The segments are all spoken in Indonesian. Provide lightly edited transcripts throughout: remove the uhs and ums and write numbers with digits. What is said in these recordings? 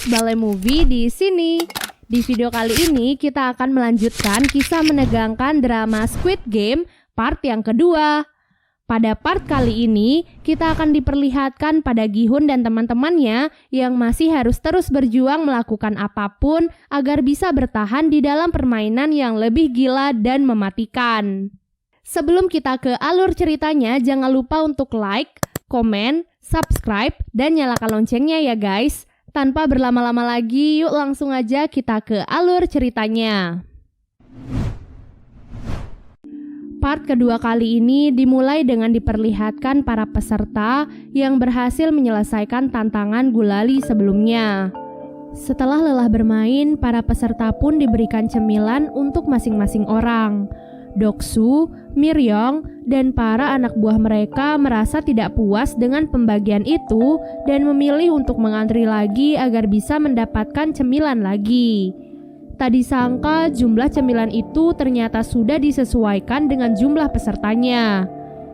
Podcast Balai Movie di sini. Di video kali ini kita akan melanjutkan kisah menegangkan drama Squid Game part yang kedua. Pada part kali ini, kita akan diperlihatkan pada Gi-hun dan teman-temannya yang masih harus terus berjuang melakukan apapun agar bisa bertahan di dalam permainan yang lebih gila dan mematikan. Sebelum kita ke alur ceritanya, jangan lupa untuk like, komen, subscribe, dan nyalakan loncengnya ya guys. Tanpa berlama-lama lagi, yuk langsung aja kita ke alur ceritanya. Part kedua kali ini dimulai dengan diperlihatkan para peserta yang berhasil menyelesaikan tantangan gulali sebelumnya. Setelah lelah bermain, para peserta pun diberikan cemilan untuk masing-masing orang. Doksu, Miryong, dan para anak buah mereka merasa tidak puas dengan pembagian itu dan memilih untuk mengantri lagi agar bisa mendapatkan cemilan lagi. Tak disangka jumlah cemilan itu ternyata sudah disesuaikan dengan jumlah pesertanya.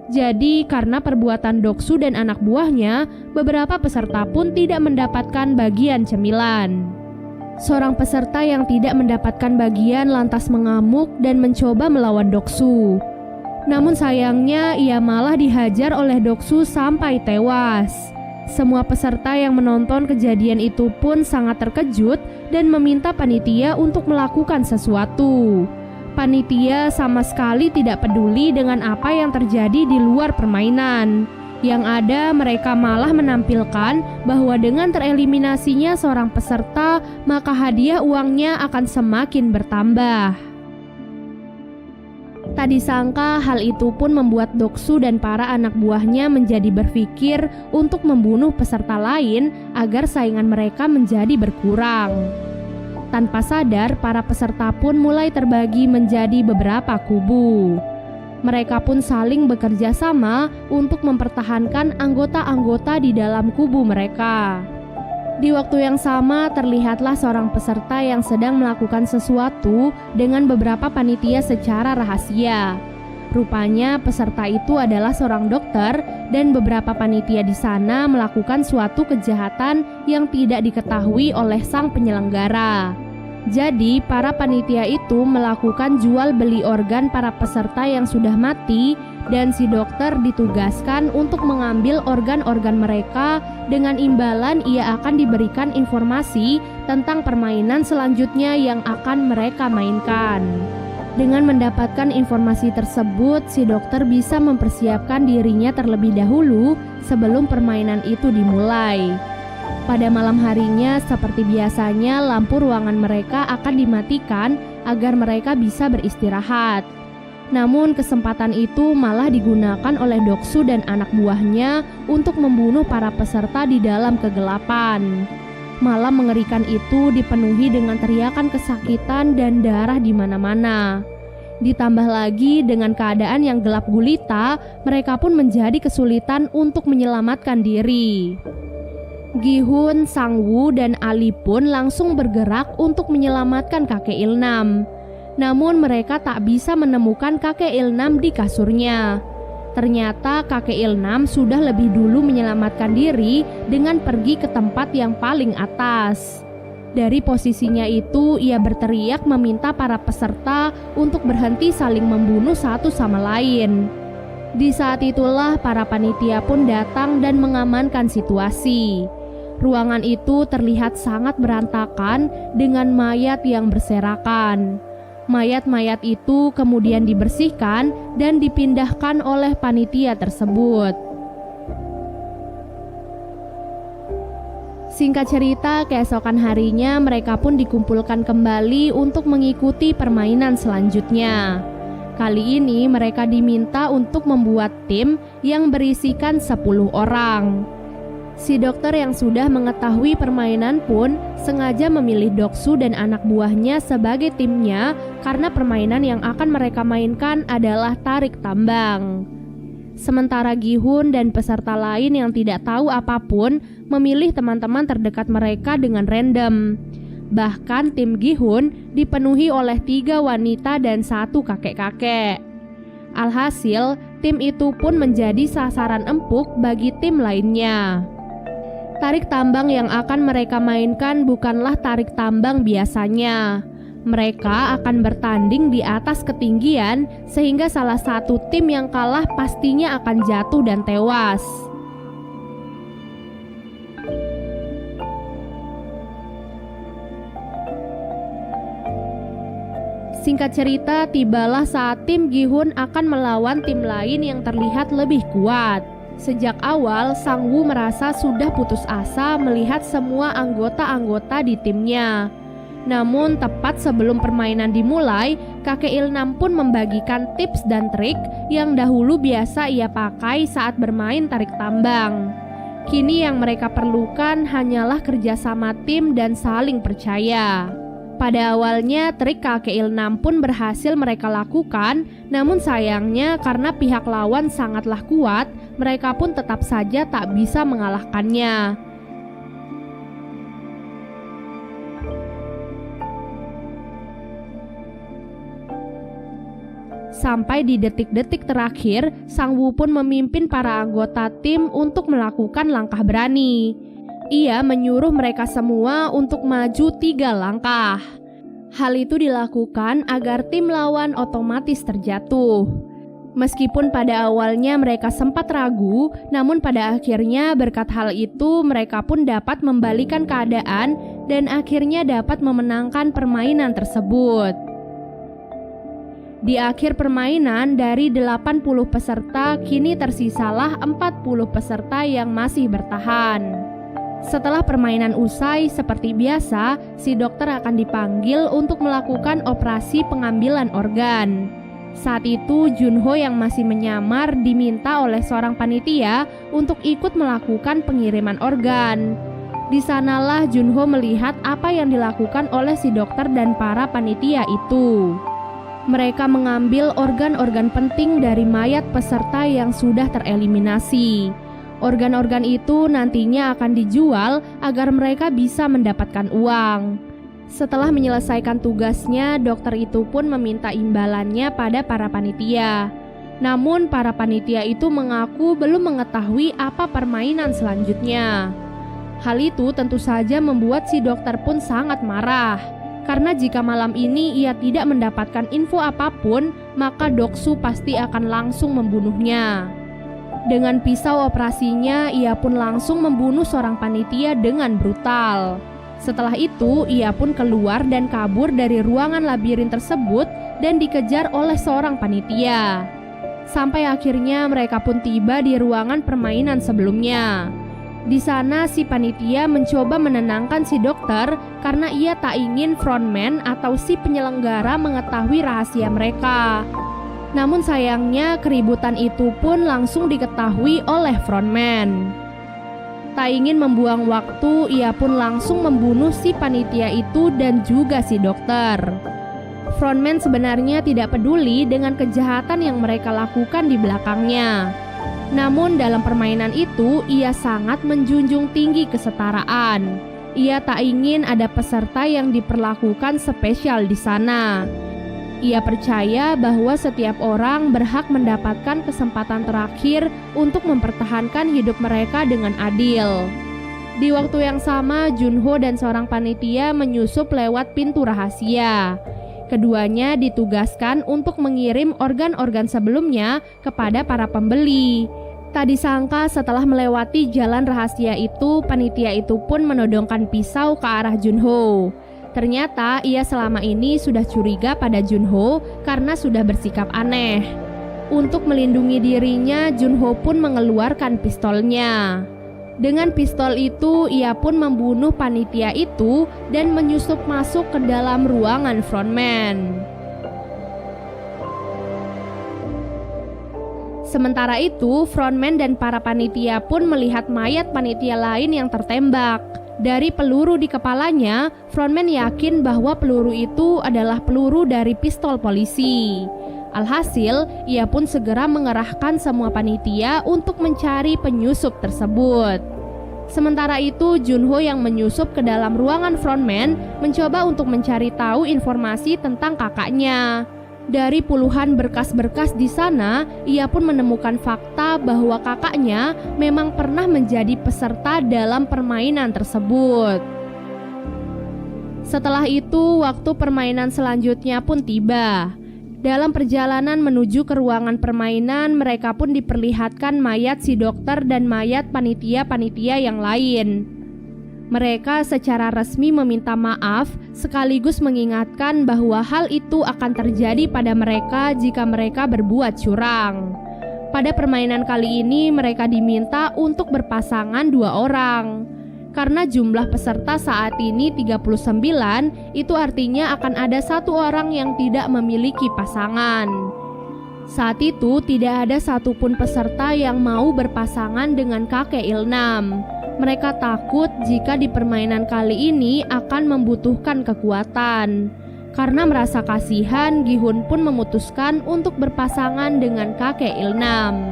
Jadi karena perbuatan Doksu dan anak buahnya, beberapa peserta pun tidak mendapatkan bagian cemilan. Seorang peserta yang tidak mendapatkan bagian lantas mengamuk dan mencoba melawan Doksu. Namun sayangnya ia malah dihajar oleh Doksu sampai tewas. Semua peserta yang menonton kejadian itu pun sangat terkejut dan meminta panitia untuk melakukan sesuatu. Panitia sama sekali tidak peduli dengan apa yang terjadi di luar permainan. Yang ada mereka malah menampilkan bahwa dengan tereliminasinya seorang peserta, maka hadiah uangnya akan semakin bertambah. Tak disangka hal itu pun membuat Doksu dan para anak buahnya menjadi berpikir untuk membunuh peserta lain agar saingan mereka menjadi berkurang. Tanpa sadar, para peserta pun mulai terbagi menjadi beberapa kubu. Mereka pun saling bekerja sama untuk mempertahankan anggota-anggota di dalam kubu mereka. Di waktu yang sama, terlihatlah seorang peserta yang sedang melakukan sesuatu dengan beberapa panitia secara rahasia. Rupanya peserta itu adalah seorang dokter dan beberapa panitia di sana melakukan suatu kejahatan yang tidak diketahui oleh sang penyelenggara. Jadi, para panitia itu melakukan jual beli organ para peserta yang sudah mati dan si dokter ditugaskan untuk mengambil organ-organ mereka dengan imbalan ia akan diberikan informasi tentang permainan selanjutnya yang akan mereka mainkan. Dengan mendapatkan informasi tersebut, si dokter bisa mempersiapkan dirinya terlebih dahulu sebelum permainan itu dimulai. Pada malam harinya, seperti biasanya, lampu ruangan mereka akan dimatikan agar mereka bisa beristirahat. Namun kesempatan itu malah digunakan oleh Doksu dan anak buahnya untuk membunuh para peserta di dalam kegelapan. Malam mengerikan itu dipenuhi dengan teriakan kesakitan dan darah di mana-mana. Ditambah lagi dengan keadaan yang gelap gulita, mereka pun menjadi kesulitan untuk menyelamatkan diri. Gi-hun, Sang-woo, dan Ali pun langsung bergerak untuk menyelamatkan kakek Ilnam. Namun mereka tak bisa menemukan kakek Ilnam di kasurnya. Ternyata kakek Ilnam sudah lebih dulu menyelamatkan diri dengan pergi ke tempat yang paling atas. Dari posisinya itu, ia berteriak meminta para peserta untuk berhenti saling membunuh satu sama lain. Di saat itulah para panitia pun datang dan mengamankan situasi. Ruangan itu terlihat sangat berantakan dengan mayat yang berserakan. Mayat-mayat itu kemudian dibersihkan dan dipindahkan oleh panitia tersebut. Singkat cerita, keesokan harinya mereka pun dikumpulkan kembali untuk mengikuti permainan selanjutnya. Kali ini mereka diminta untuk membuat tim yang berisikan 10 orang. Si dokter yang sudah mengetahui permainan pun sengaja memilih Doksu dan anak buahnya sebagai timnya karena permainan yang akan mereka mainkan adalah tarik tambang. Sementara Gi-hun dan peserta lain yang tidak tahu apapun memilih teman-teman terdekat mereka dengan random. Bahkan tim Gi-hun dipenuhi oleh 3 wanita dan 1 kakek-kakek. Alhasil, tim itu pun menjadi sasaran empuk bagi tim lainnya. Tarik tambang yang akan mereka mainkan bukanlah tarik tambang biasanya. Mereka akan bertanding di atas ketinggian sehingga salah satu tim yang kalah pastinya akan jatuh dan tewas. Singkat cerita, tibalah saat tim Gi-hun akan melawan tim lain yang terlihat lebih kuat. Sejak awal, Sang Woo merasa sudah putus asa melihat semua anggota-anggota di timnya. Namun tepat sebelum permainan dimulai, kakek Il-nam pun membagikan tips dan trik yang dahulu biasa ia pakai saat bermain tarik tambang. Kini yang mereka perlukan hanyalah kerjasama tim dan saling percaya. Pada awalnya trik kakek Il-nam pun berhasil mereka lakukan, namun sayangnya karena pihak lawan sangatlah kuat, mereka pun tetap saja tak bisa mengalahkannya. Sampai di detik-detik terakhir, Sang Woo pun memimpin para anggota tim untuk melakukan langkah berani. Ia menyuruh mereka semua untuk maju 3 langkah. Hal itu dilakukan agar tim lawan otomatis terjatuh. Meskipun pada awalnya mereka sempat ragu, namun pada akhirnya berkat hal itu mereka pun dapat membalikan keadaan dan akhirnya dapat memenangkan permainan tersebut. Di akhir permainan, dari 80 peserta, kini tersisalah 40 peserta yang masih bertahan. Setelah permainan usai, seperti biasa, si dokter akan dipanggil untuk melakukan operasi pengambilan organ. Saat itu, Junho yang masih menyamar diminta oleh seorang panitia untuk ikut melakukan pengiriman organ. Di sanalah Junho melihat apa yang dilakukan oleh si dokter dan para panitia itu. Mereka mengambil organ-organ penting dari mayat peserta yang sudah tereliminasi. Organ-organ itu nantinya akan dijual agar mereka bisa mendapatkan uang. Setelah menyelesaikan tugasnya, dokter itu pun meminta imbalannya pada para panitia. Namun para panitia itu mengaku belum mengetahui apa permainan selanjutnya. Hal itu tentu saja membuat si dokter pun sangat marah. Karena jika malam ini ia tidak mendapatkan info apapun, maka Doksu pasti akan langsung membunuhnya. Dengan pisau operasinya, ia pun langsung membunuh seorang panitia dengan brutal. Setelah itu, ia pun keluar dan kabur dari ruangan labirin tersebut dan dikejar oleh seorang panitia. Sampai akhirnya mereka pun tiba di ruangan permainan sebelumnya. Di sana si panitia mencoba menenangkan si dokter karena ia tak ingin frontman atau si penyelenggara mengetahui rahasia mereka. Namun sayangnya keributan itu pun langsung diketahui oleh frontman. Tak ingin membuang waktu, ia pun langsung membunuh si panitia itu dan juga si dokter. Frontman sebenarnya tidak peduli dengan kejahatan yang mereka lakukan di belakangnya. Namun dalam permainan itu, ia sangat menjunjung tinggi kesetaraan. Ia tak ingin ada peserta yang diperlakukan spesial di sana. Ia percaya bahwa setiap orang berhak mendapatkan kesempatan terakhir untuk mempertahankan hidup mereka dengan adil. Di waktu yang sama, Junho dan seorang panitia menyusup lewat pintu rahasia. Keduanya ditugaskan untuk mengirim organ-organ sebelumnya kepada para pembeli. Tak disangka setelah melewati jalan rahasia itu, panitia itu pun menodongkan pisau ke arah Junho. Ternyata ia selama ini sudah curiga pada Junho karena sudah bersikap aneh. Untuk melindungi dirinya, Junho pun mengeluarkan pistolnya. Dengan pistol itu, ia pun membunuh panitia itu dan menyusup masuk ke dalam ruangan frontman. Sementara itu, frontman dan para panitia pun melihat mayat panitia lain yang tertembak. Dari peluru di kepalanya, frontman yakin bahwa peluru itu adalah peluru dari pistol polisi. Alhasil, ia pun segera mengerahkan semua panitia untuk mencari penyusup tersebut. Sementara itu, Junho yang menyusup ke dalam ruangan frontman mencoba untuk mencari tahu informasi tentang kakaknya. Dari puluhan berkas-berkas di sana, ia pun menemukan fakta bahwa kakaknya memang pernah menjadi peserta dalam permainan tersebut. Setelah itu, waktu permainan selanjutnya pun tiba. Dalam perjalanan menuju ke ruangan permainan, mereka pun diperlihatkan mayat si dokter dan mayat panitia-panitia yang lain. Mereka secara resmi meminta maaf sekaligus mengingatkan bahwa hal itu akan terjadi pada mereka jika mereka berbuat curang. Pada permainan kali ini mereka diminta untuk berpasangan 2 orang. Karena jumlah peserta saat ini 39, itu artinya akan ada 1 orang yang tidak memiliki pasangan. Saat itu tidak ada satupun peserta yang mau berpasangan dengan kakek Ilnam. Mereka takut jika di permainan kali ini akan membutuhkan kekuatan. Karena merasa kasihan, Gi-hun pun memutuskan untuk berpasangan dengan kakek Ilnam.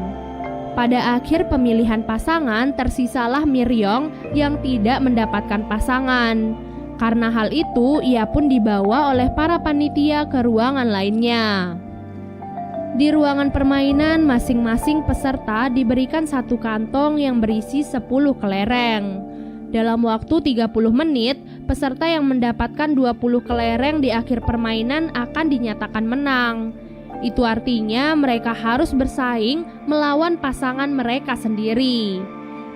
Pada akhir pemilihan pasangan, tersisalah Miryong yang tidak mendapatkan pasangan. Karena hal itu, ia pun dibawa oleh para panitia ke ruangan lainnya. Di ruangan permainan, masing-masing peserta diberikan 1 kantong yang berisi 10 kelereng. Dalam waktu 30 menit, peserta yang mendapatkan 20 kelereng di akhir permainan akan dinyatakan menang. Itu artinya mereka harus bersaing melawan pasangan mereka sendiri.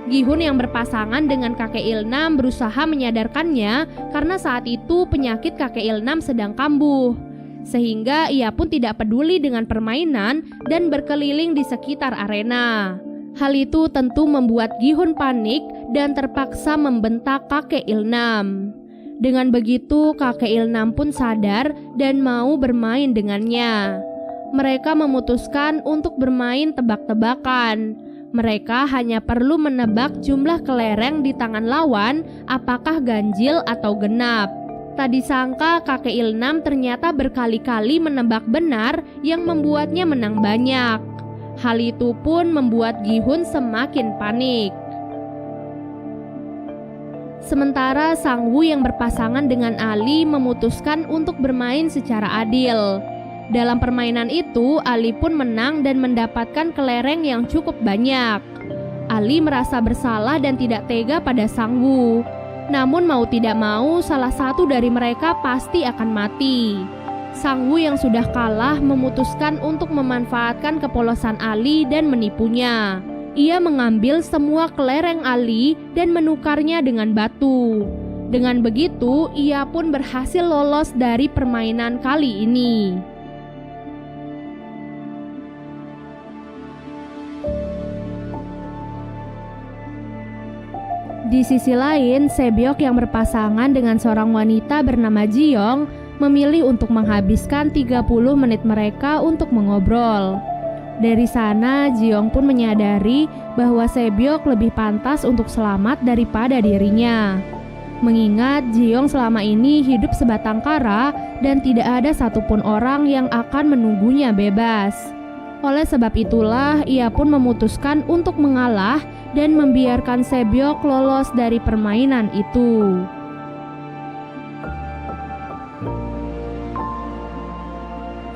Gi-hun yang berpasangan dengan kakek Ilnam berusaha menyadarkannya karena saat itu penyakit kakek Ilnam sedang kambuh. Sehingga ia pun tidak peduli dengan permainan dan berkeliling di sekitar arena. Hal itu tentu membuat Gi-hun panik dan terpaksa membentak kakek Ilnam. Dengan begitu kakek Ilnam pun sadar dan mau bermain dengannya. Mereka memutuskan untuk bermain tebak-tebakan. Mereka hanya perlu menebak jumlah kelereng di tangan lawan apakah ganjil atau genap. Tak disangka kakek Ilnam ternyata berkali-kali menebak benar yang membuatnya menang banyak. Hal itu pun membuat Gi-hun semakin panik. Sementara Sang-woo yang berpasangan dengan Ali memutuskan untuk bermain secara adil. Dalam permainan itu, Ali pun menang dan mendapatkan kelereng yang cukup banyak. Ali merasa bersalah dan tidak tega pada Sang-woo. Namun mau tidak mau, salah satu dari mereka pasti akan mati. Sang-woo yang sudah kalah memutuskan untuk memanfaatkan kepolosan Ali dan menipunya. Ia mengambil semua kelereng Ali dan menukarnya dengan batu. Dengan begitu, ia pun berhasil lolos dari permainan kali ini. Di sisi lain, Sebyok yang berpasangan dengan seorang wanita bernama Ji-young memilih untuk menghabiskan 30 menit mereka untuk mengobrol. Dari sana, Ji-young pun menyadari bahwa Sebyok lebih pantas untuk selamat daripada dirinya. Mengingat Ji-young selama ini hidup sebatang kara dan tidak ada satupun orang yang akan menunggunya bebas. Oleh sebab itulah, ia pun memutuskan untuk mengalah dan membiarkan Sebyok lolos dari permainan itu.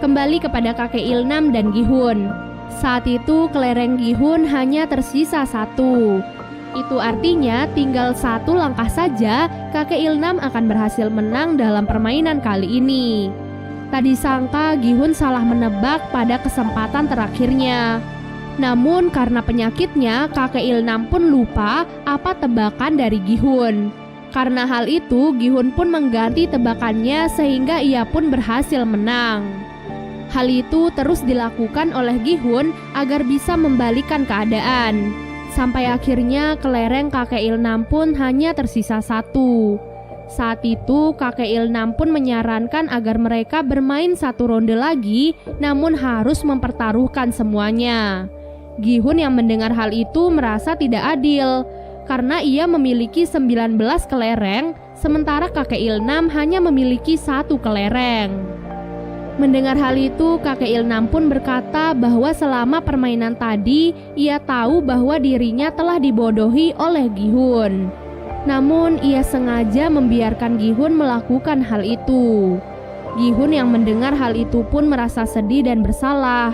Kembali kepada kakek Ilnam dan Gi-hun. Saat itu kelereng Gi-hun hanya tersisa 1. Itu artinya tinggal 1 langkah saja kakek Ilnam akan berhasil menang dalam permainan kali ini. Tak disangka Gi-hun salah menebak pada kesempatan terakhirnya. Namun karena penyakitnya, kakek Ilnam pun lupa apa tebakan dari Gi-hun. Karena hal itu, Gi-hun pun mengganti tebakannya sehingga ia pun berhasil menang. Hal itu terus dilakukan oleh Gi-hun agar bisa membalikan keadaan. Sampai akhirnya kelereng kakek Ilnam pun hanya tersisa 1. Saat itu kakek Ilnam pun menyarankan agar mereka bermain 1 ronde lagi, namun harus mempertaruhkan semuanya. Gi-hun yang mendengar hal itu merasa tidak adil, karena ia memiliki 19 kelereng, sementara kakek Ilnam hanya memiliki 1 kelereng. Mendengar hal itu, kakek Ilnam pun berkata bahwa selama permainan tadi, ia tahu bahwa dirinya telah dibodohi oleh Gi-hun. Namun ia sengaja membiarkan Gi-hun melakukan hal itu. Gi-hun yang mendengar hal itu pun merasa sedih dan bersalah.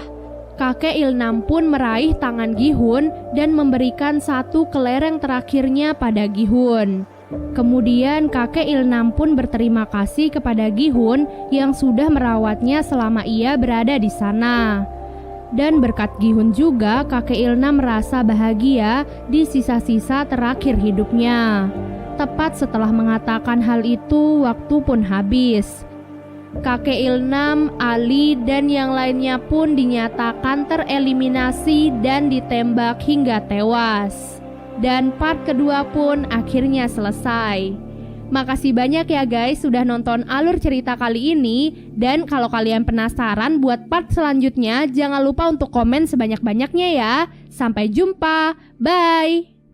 Kakek Il-nam pun meraih tangan Gi-hun dan memberikan satu kelereng terakhirnya pada Gi-hun. Kemudian kakek Il-nam pun berterima kasih kepada Gi-hun yang sudah merawatnya selama ia berada di sana. Dan berkat Gi-hun juga kakek Il-nam merasa bahagia di sisa-sisa terakhir hidupnya. Tepat setelah mengatakan hal itu, waktu pun habis. Kakek Il-nam, Ali, dan yang lainnya pun dinyatakan tereliminasi dan ditembak hingga tewas. Dan part kedua pun akhirnya selesai. Makasih banyak ya guys sudah nonton alur cerita kali ini. Dan kalau kalian penasaran buat part selanjutnya, jangan lupa untuk komen sebanyak-banyaknya ya. Sampai jumpa, bye!